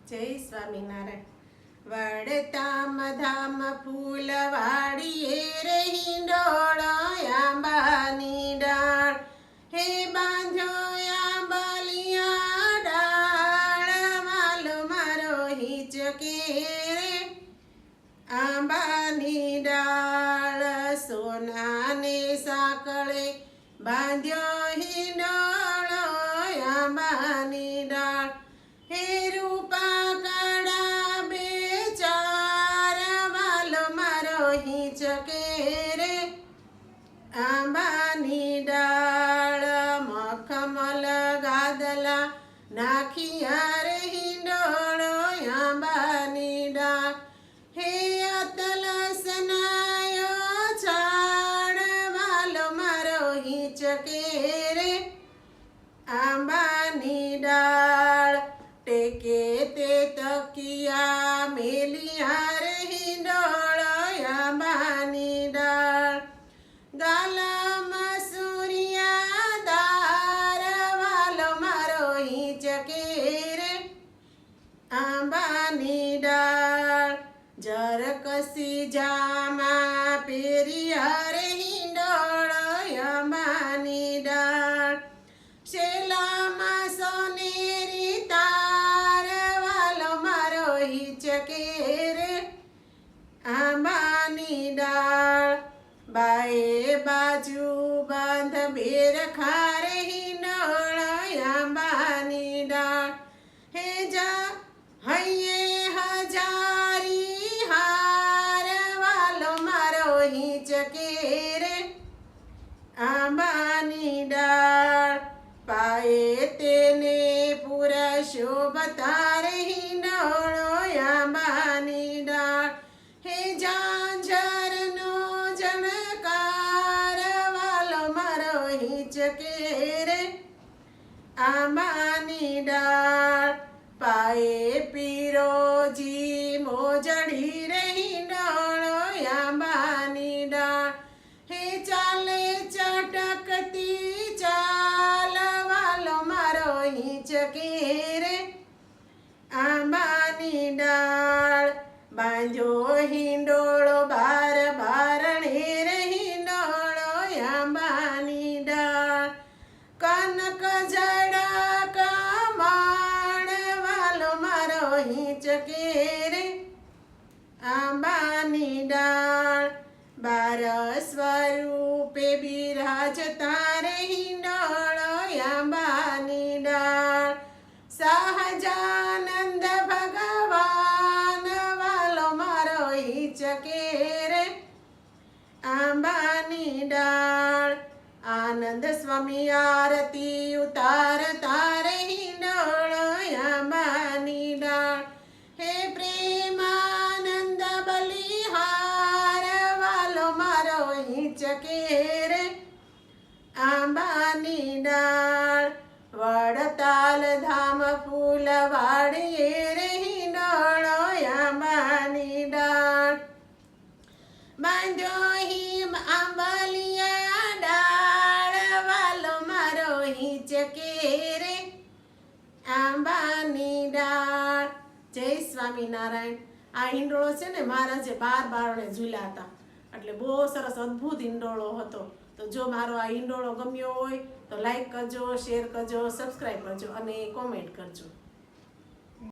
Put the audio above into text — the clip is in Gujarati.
જય સ્વામિનારાયણ. વડતામ ધામ ફૂલવાડીએ રે હિંડોળો આંબાની ડાળ, હે બાંધ્યો આંબલિયા ડાળ, વાલો મારો હિચકે રે આંબાની ડાળ, સોનાને સાંકળે બાંધ્યો હિંડોળો આંબાની ડાળ, હે રૂપા કાળા બે ચાર, વાલો મારો હિંચકે રે આંબાની ડાળ, મખમલ ગાદલા નાખિયા રે હિંડોળો આંબાની ડાળ, હે અતલ સનાયો છાડ, વાલો મારો હિંચકે રે આંબાની ડાળ, ટેકે તે તકિયા મેલિયા રે હિંડોળો આંબાની ડાળ, ગાલામાં સૂર્યા દાર, વાલો મારો હિંચકે રે આંબાની ડાળ, જરકસી જામા પેરિયા રે હિંડોળો આંબાની ડાળ, શેલામાં સોનેરી તાર, વાલો મારો હિંચકે રે આંબાની ડાળ, બાએ બાજુ બાંધ બેર ખારે હિંડોળો આંબાની ડાળ, હે જા હૈયે હજારી હાર, વાલો મારો હિંચકે રે આંબાની ડાળ, પાએ તેને પૂરા શોભતા રે હિંડોળો આંબાની ડાળ, હે ઝાંઝરનો જણકાર, વાલો મારો હિંચકે રે આંબાની ડાળ, પાએ પીરોજી મોજડી રે હિંડોળો આંબાની ડાળ, હે ચાલે ચટકતી ચાલ, વાલો મારો હિંચકે રે આંબાની ડાળ, બાંધ્યો હિંડોળો બાર બારણે રે હિંડોળો આંબાની ડાળ, કનક જડા કમાણ, વાલો મારો હિંચકે રે આંબાની ડાળ, બાર સ્વરૂપે બિરાજતા રે હિંડોળો આંબાની ડાળ, સહજાનંદ ભગવાન, વાલો મારો હિંચકે રે આંબાની ડાળ, આનંદ સ્વામી આરતી ઉતારતા રે હિંડોળો આંબાની ડાળ, હે પ્રેમાનંદ બલિહાર, વાલો મારો હિંચકે રે આંબાની ડાળ, વડતાલ ધામ ફૂલવાડીએ રે હિંડોળો આંબાની ડાળ, બાંધ્યો હિમ આંબલિયા ડાળ, વાલો મારો હિંચકે રે આંબાની ડાળ. જય સ્વામિનારાયણ. આ હિંડોળો છે ને મહારાજે 12 બારણે ઝૂલ્યા હતા, એટલે બહુ સરસ અદ્ભુત હિંડોળો હતો. તો જો મારો આ હિંડોળો ગમ્યો હોય તો લાઈક કરજો, શેર કરજો, સબસ્ક્રાઈબ કરજો અને કોમેન્ટ કરજો.